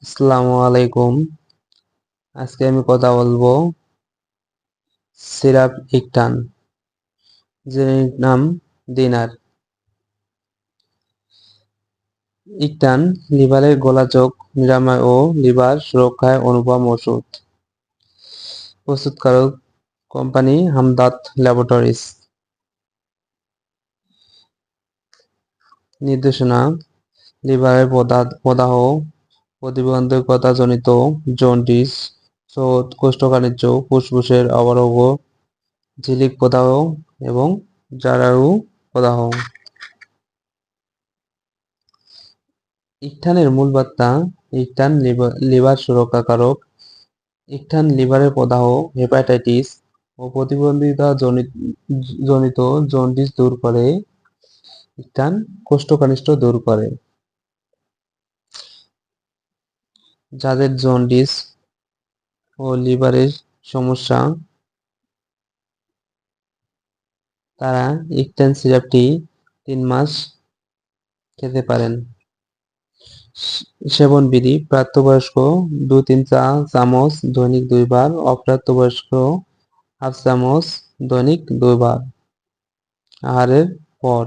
আসসালামু আলাইকুম। আজকে আমি কথা বলবো সিরাপ ইকটান, যিনি নাম দিনার। ইকটান লিভারের গোলাযোগ নিরাময় ও লিভার সুরক্ষায় অনুপম ওষুধ। প্রস্তুতকারক কোম্পানি হামদার্দ ল্যাবরেটরিজ। নির্দেশনা: লিভারের প্রদাহ, প্রতিবন্ধকতাজনিত জন্ডিস, কোষ্ঠকাঠিন্য, ফুসফুসের অবরোধ, ঝিলিক প্রদাহ এবং জরায়ু প্রদাহ। ইকটানের মূল বার্তা: ইকটান লিভার সুরক্ষাকারক। ইকটান লিভারের প্রদাহ, হেপাটাইটিস ও প্রতিবন্ধিতা জনিত জন্ডিস দূর করে। ইকটান কোষ্ঠকাঠিন্য দূর করে। যাদের জন্ডিস ও লিভারের সমস্যা তারা ইকটান সিরাপটি 3 মাস খেতে পারেন। সেবনবিধি: প্রাপ্তবয়স্ক 2-3 চা চামচ দৈনিক 2 বার, অপ্রাপ্তবয়স্ক হাফ চামচ দৈনিক 2 বার। আহারের পর।